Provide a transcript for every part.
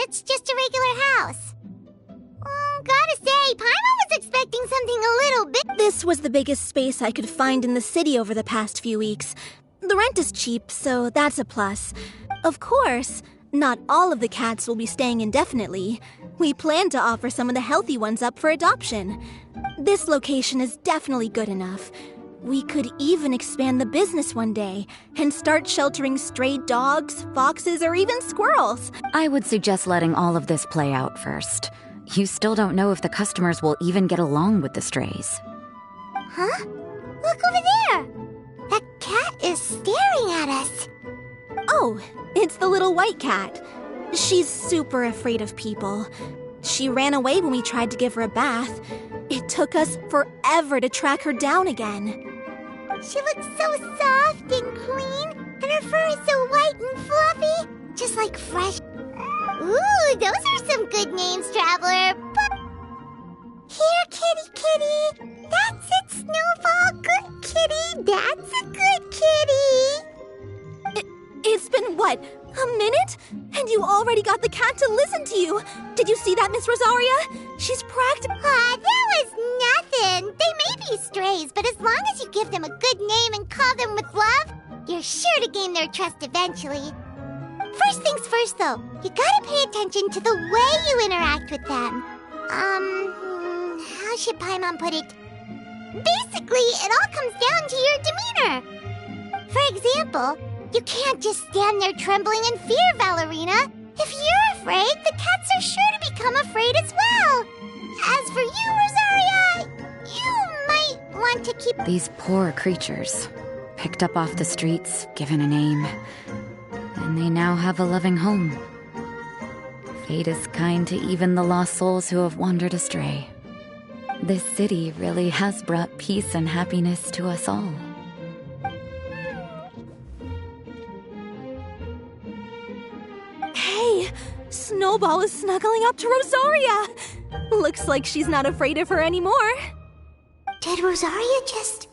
it's just a regular house. Gotta say, Paimon was expecting something a little bit. This was the biggest space I could find in the city over the past few weeks. The rent is cheap, so that's a plus. Of course, not all of the cats will be staying indefinitely. We plan to offer some of the healthy ones up for adoption. This location is definitely good enough. We could even expand the business one day and start sheltering stray dogs, foxes, or even squirrels. I would suggest letting all of this play out first. You still don't know if the customers will even get along with the strays. Huh? Look over there! That cat is staring at us. Oh, it's the little white cat. She's super afraid of people. She ran away when we tried to give her a bath. It took us forever to track her down again. She looks so soft and clean, and her fur is so white and fluffy, just like fresh. Ooh, those are some good names, Traveler. Here, kitty, kitty. That's it, Snowball. Good kitty. That's a good kitty. It's been, what, a minute? And you already got the cat to listen to you. Did you see that, Miss Rosaria? She's practically... That was nothing. They may be strays, but as long as you give them a good name and call them with love, you're sure to gain their trust eventually. First things first, though, you gotta pay attention to the way you interact with them. How should Paimon put it? Basically, it all comes down to your demeanor. For example, you can't just stand there trembling in fear, Valerina. If you're afraid, the cats are sure to become afraid as well. As for you, Rosaria, you might want to keep... These poor creatures, picked up off the streets, given a name, and they now have a loving home. Fate is kind to even the lost souls who have wandered astray. This city really has brought peace and happiness to us all. Hey, Snowball is snuggling up to Rosaria. Looks like she's not afraid of her anymore. Did Rosaria just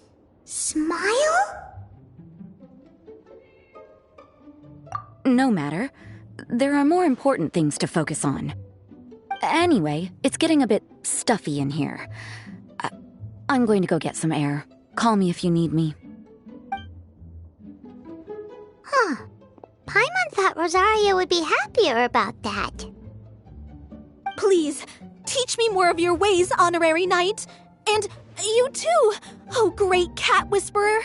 smile? No matter. There are more important things to focus on. Anyway, it's getting a bit stuffy in here. I'm going to go get some air. Call me if you need me. Huh. Paimon thought Rosaria would be happier about that. Please, teach me more of your ways, Honorary Knight. And you too, oh great cat whisperer.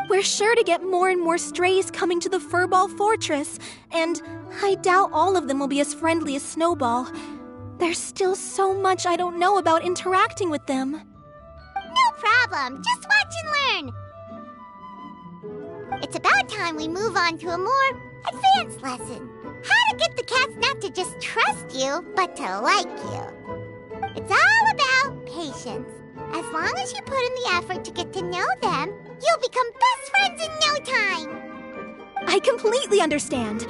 We're sure to get more and more strays coming to the Furball Fortress, and I doubt all of them will be as friendly as Snowball. There's still so much I don't know about interacting with them. No problem. Just watch and learn. It's about time we move on to a more advanced lesson. How to get the cats not to just trust you, but to like you. It's all about patience. As long as you put in the effort to get to know them, you'll become best friends in no time. I completely understand.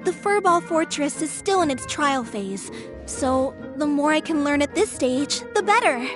The Furball Fortress is still in its trial phase, so the more I can learn at this stage, the better.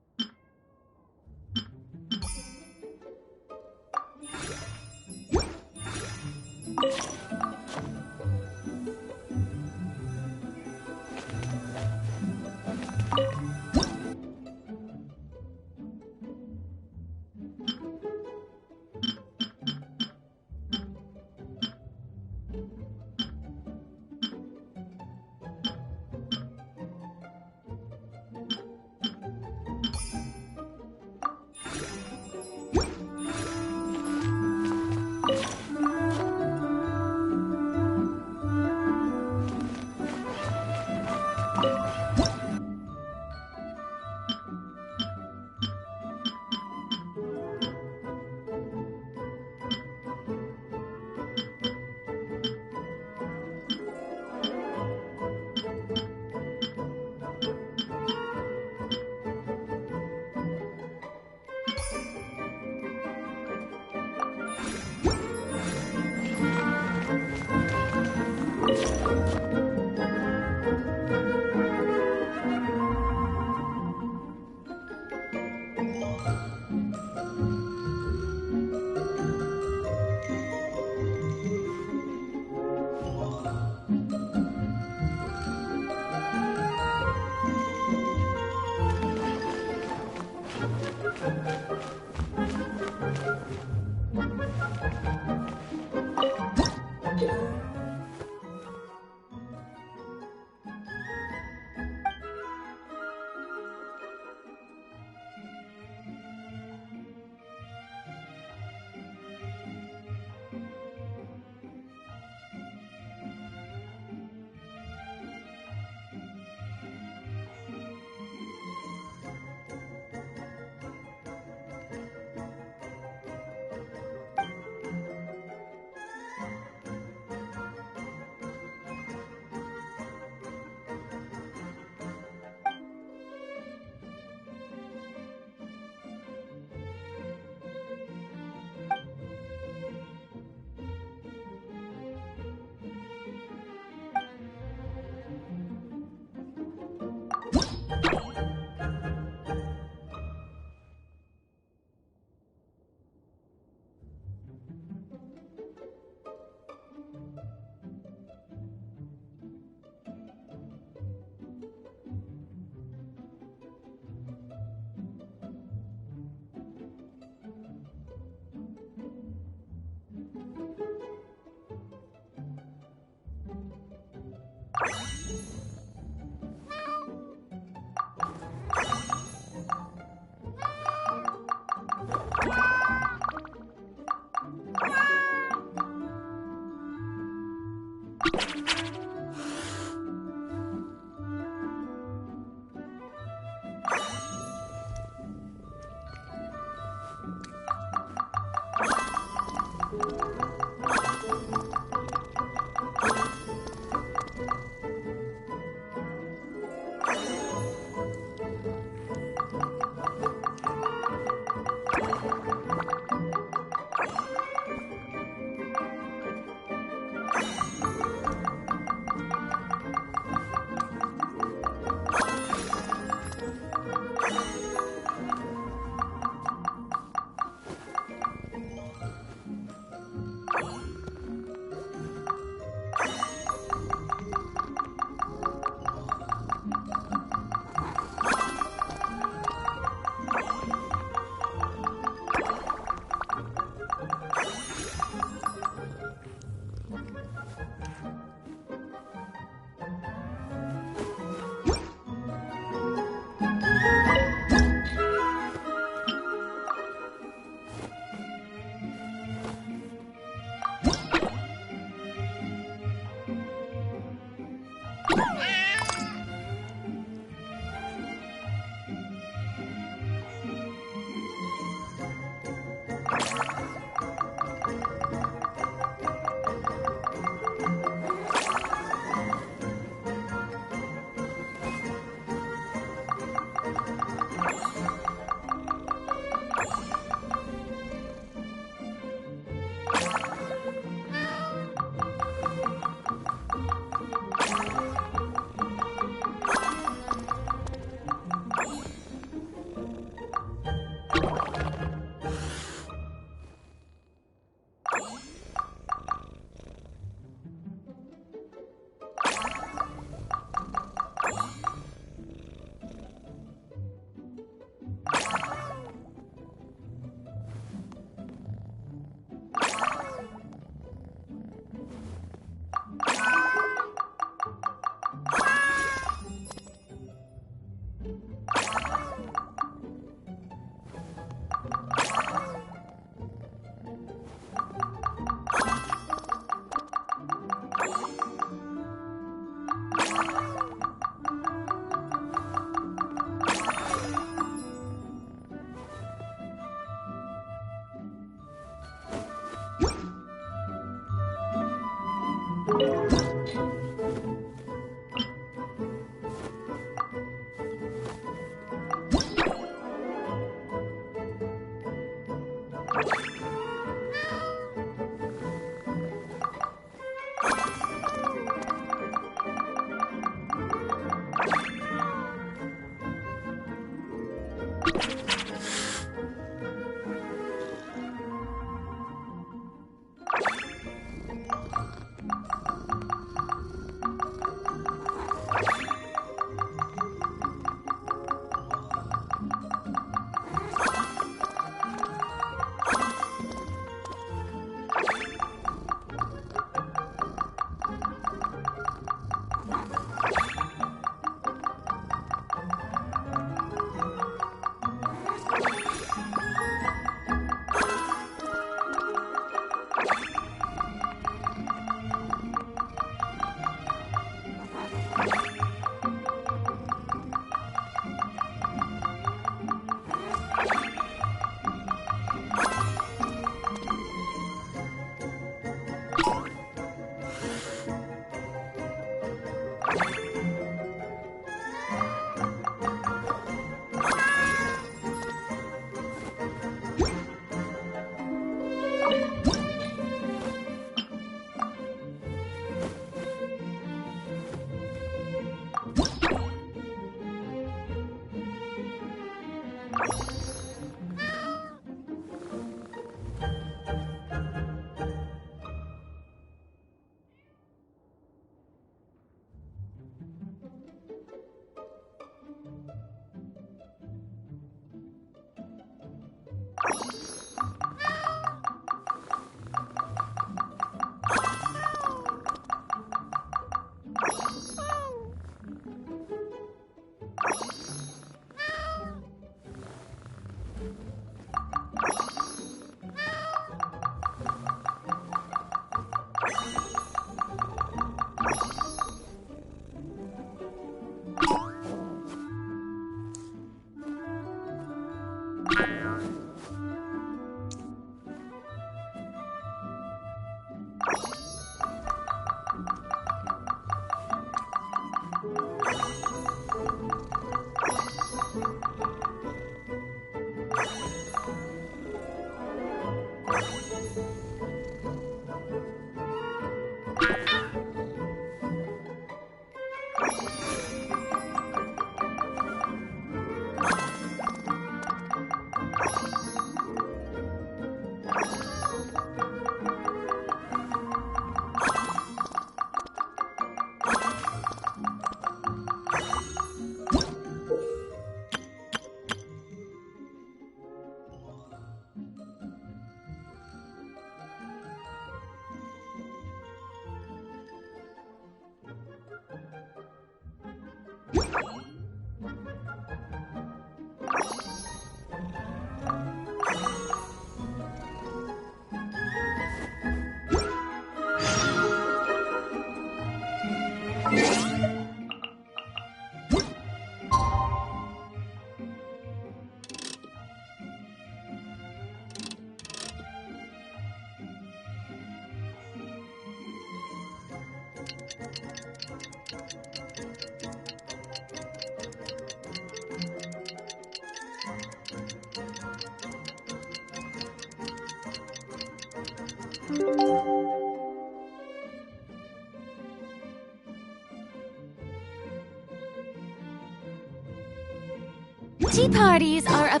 Tea parties are a...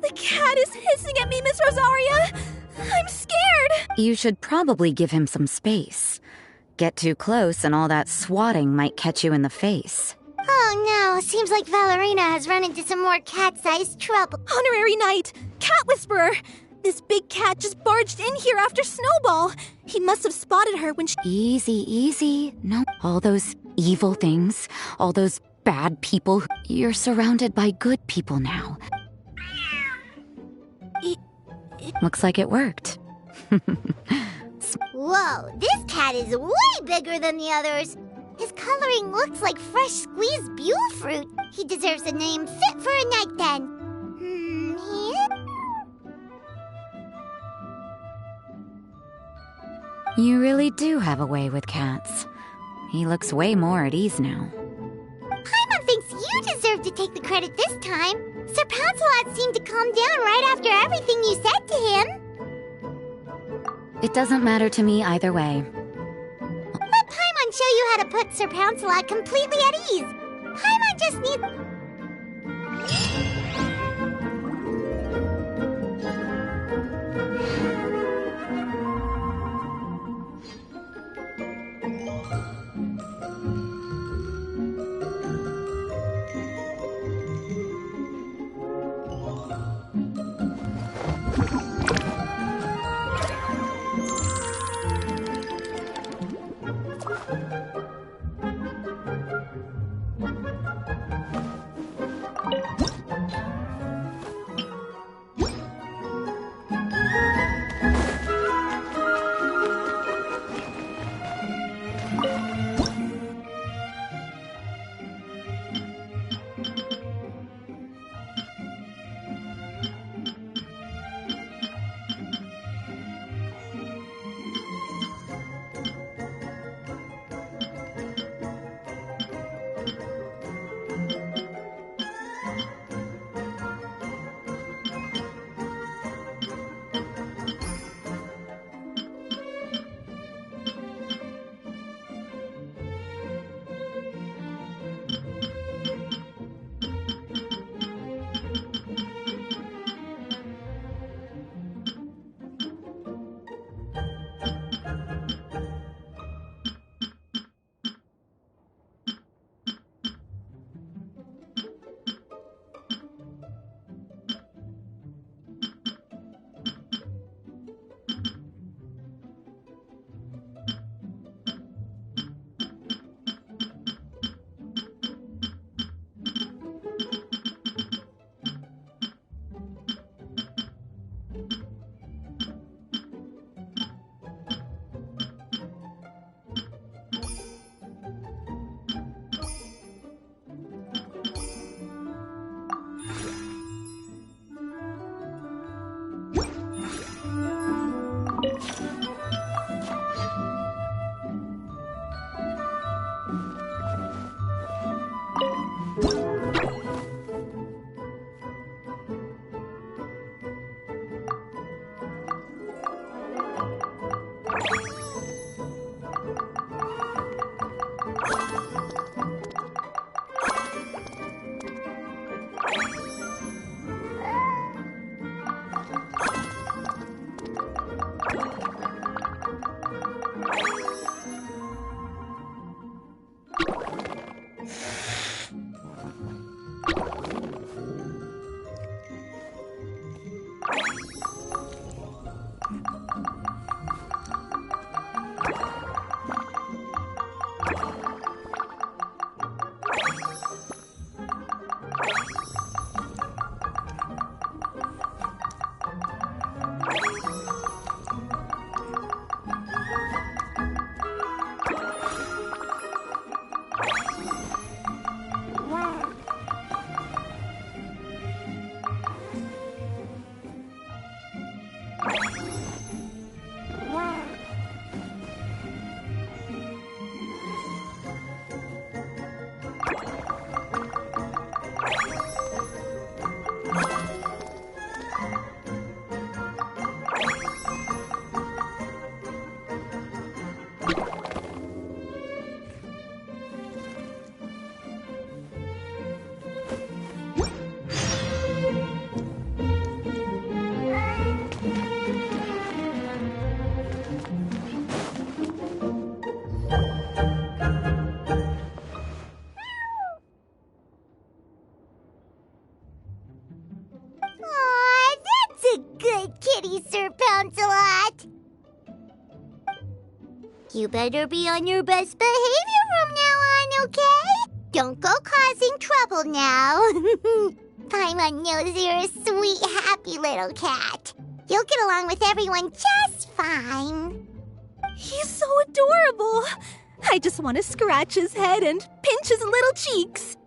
The cat is hissing at me, Miss Rosaria. I'm scared. You should probably give him some space. Get too close and all that swatting might catch you in the face. Oh no, seems like Valerina has run into some more cat-sized trouble. Honorary Knight, Cat Whisperer. This big cat just barged in here after Snowball. He must have spotted her when she... Easy, easy. No, all those evil things, all those bad people. You're surrounded by good people now. Looks like it worked. Whoa, this cat is way bigger than the others. His coloring looks like fresh squeezed Buell fruit. He deserves a name fit for a knight then. You really do have a way with cats. He looks way more at ease now. Paimon thinks you deserve to take the credit this time. Sir Pouncelot seemed to calm down right after everything you said to him. It doesn't matter to me either way. Let Paimon show you how to put Sir Pouncelot completely at ease. Paimon just needs... already, Sir Pouncelot. You better be on your best behavior from now on, okay? Don't go causing trouble now. Paimon knows you're a sweet, happy little cat. You'll get along with everyone just fine. He's so adorable. I just want to scratch his head and pinch his little cheeks.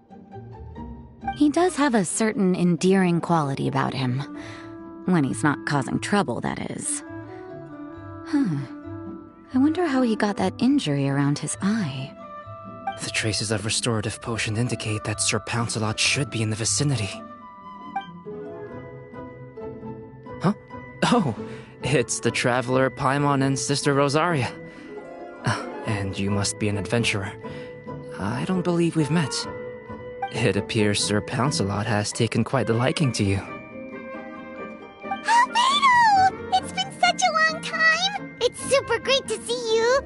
He does have a certain endearing quality about him. When he's not causing trouble, that is. I wonder how he got that injury around his eye. The traces of restorative potion indicate that Sir Pouncelot should be in the vicinity. Huh? Oh, it's the traveler Paimon and Sister Rosaria. And you must be an adventurer. I don't believe we've met. It appears Sir Pouncelot has taken quite the liking to you. Albedo! It's been such a long time! It's super great to see you.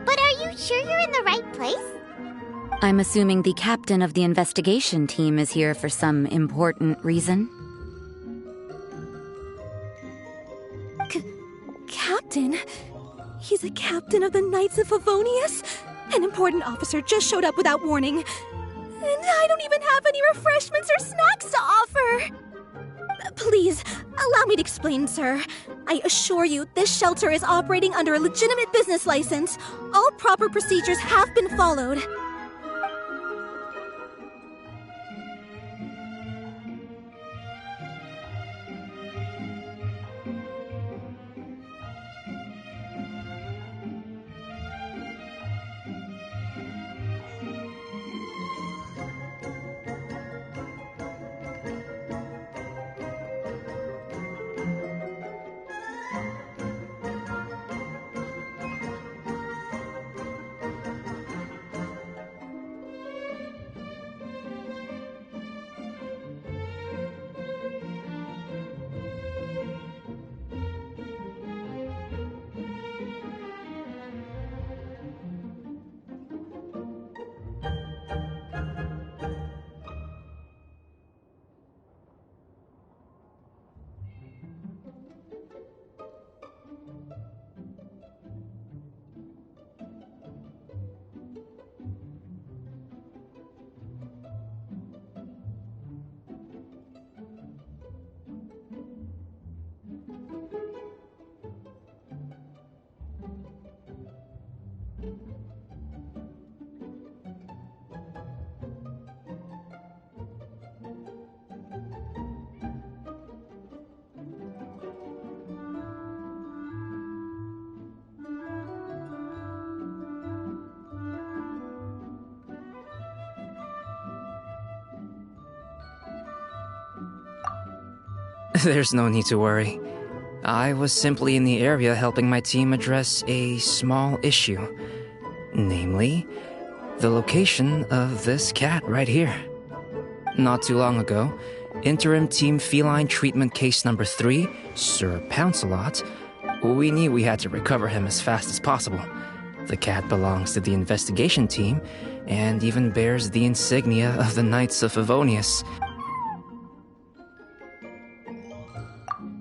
But are you sure you're in the right place? I'm assuming the captain of the investigation team is here for some important reason? Captain? He's a captain of the Knights of Favonius? An important officer just showed up without warning. And I don't even have any refreshments or snacks to offer. Please, allow me to explain, sir. I assure you, this shelter is operating under a legitimate business license. All proper procedures have been followed. There's no need to worry. I was simply in the area helping my team address a small issue. Namely, the location of this cat right here. Not too long ago, Interim Team Feline Treatment Case Number 3, Sir Pouncelot, we knew we had to recover him as fast as possible. The cat belongs to the investigation team, and even bears the insignia of the Knights of Favonius.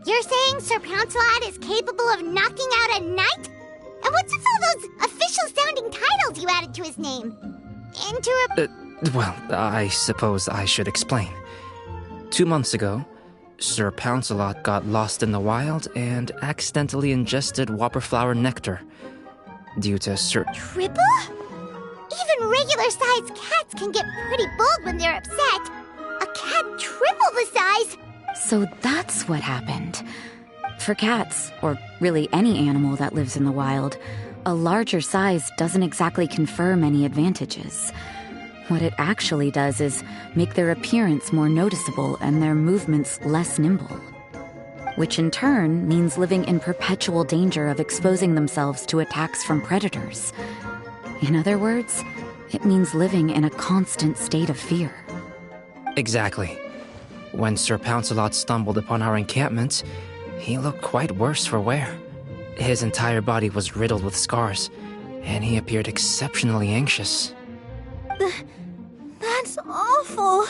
You're saying Sir Pouncelot is capable of knocking out a knight? And what's with all those official-sounding titles you added to his name? Well, I suppose I should explain. 2 months ago, Sir Pouncelot got lost in the wild and accidentally ingested whopperflower nectar. Due to Triple? Even regular-sized cats can get pretty bold when they're upset. A cat triple the size? So that's what happened. For cats, or really any animal that lives in the wild, a larger size doesn't exactly confer many advantages. What it actually does is make their appearance more noticeable and their movements less nimble. Which in turn means living in perpetual danger of exposing themselves to attacks from predators. In other words, it means living in a constant state of fear. Exactly. When Sir Pouncelot stumbled upon our encampment, he looked quite worse for wear. His entire body was riddled with scars, and he appeared exceptionally anxious. That's awful.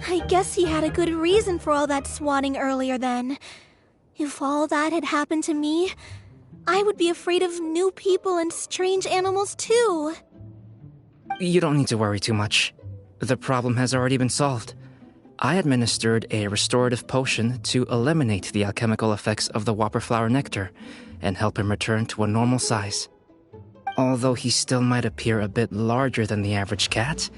I guess he had a good reason for all that swatting earlier then. If all that had happened to me, I would be afraid of new people and strange animals too. You don't need to worry too much. The problem has already been solved. I administered a restorative potion to eliminate the alchemical effects of the whopper flower nectar and help him return to a normal size. Although he still might appear a bit larger than the average cat,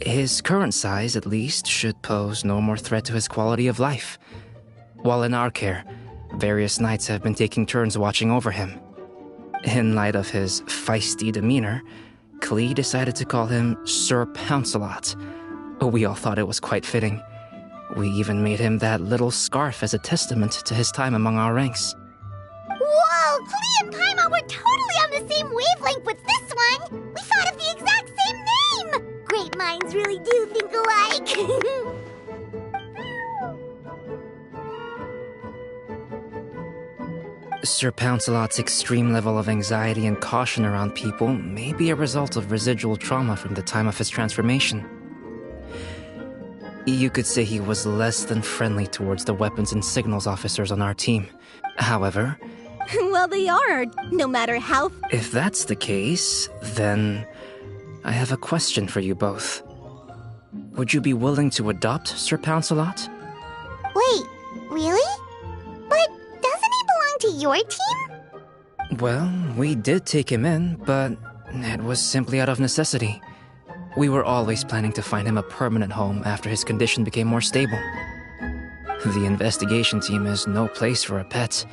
his current size, at least, should pose no more threat to his quality of life. While in our care, various knights have been taking turns watching over him. In light of his feisty demeanor, Klee decided to call him Sir Pouncelot. We all thought it was quite fitting. We even made him that little scarf as a testament to his time among our ranks. Whoa, Klee and Paimon were totally on the same wavelength with this one! We thought of the exact same name! Great minds really do think alike! Sir Pouncelot's extreme level of anxiety and caution around people may be a result of residual trauma from the time of his transformation. You could say he was less than friendly towards the weapons and signals officers on our team. However... Well, they are, no matter how... If that's the case, then I have a question for you both. Would you be willing to adopt Sir Pouncelot? Wait, really? But doesn't he belong to your team? Well, we did take him in, but it was simply out of necessity. We were always planning to find him a permanent home after his condition became more stable. The investigation team is no place for a pet.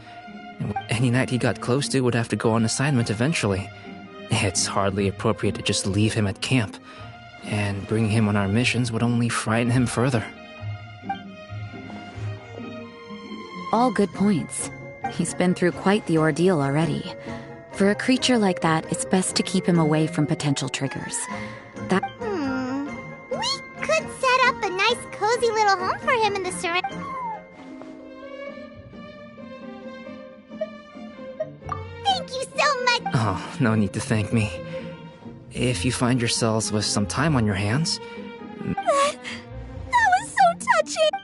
Any knight he got close to would have to go on assignment eventually. It's hardly appropriate to just leave him at camp, and bringing him on our missions would only frighten him further. All good points. He's been through quite the ordeal already. For a creature like that, it's best to keep him away from potential triggers. We could set up a nice cozy little home for him in the Thank you so much! Oh, no need to thank me. If you find yourselves with some time on your hands... That was so touching!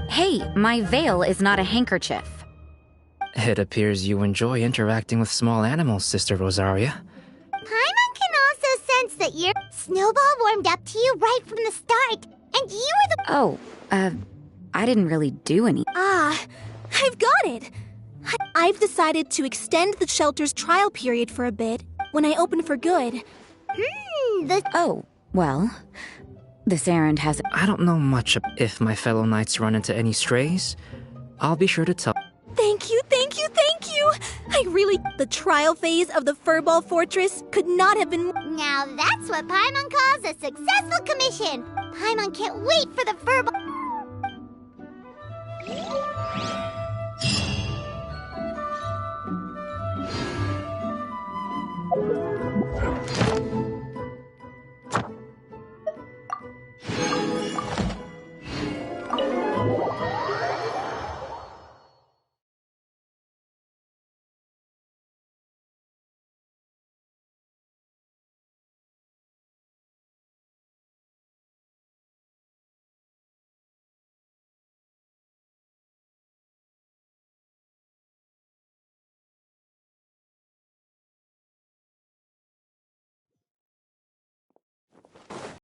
Hey, my veil is not a handkerchief. It appears you enjoy interacting with small animals, Sister Rosaria. Paimon can also sense that your Snowball warmed up to you right from the start, and you were the... Oh, I didn't really do any. Ah, I've got it! I've decided to extend the shelter's trial period for a bit when I open for good. Oh, well, this errand has... I don't know much if my fellow knights run into any strays. I'll be sure to tell... Thank you, thank you, thank you! I really... The trial phase of the Furball Fortress could not have been... Now that's what Paimon calls a successful commission! Paimon can't wait for the Furball...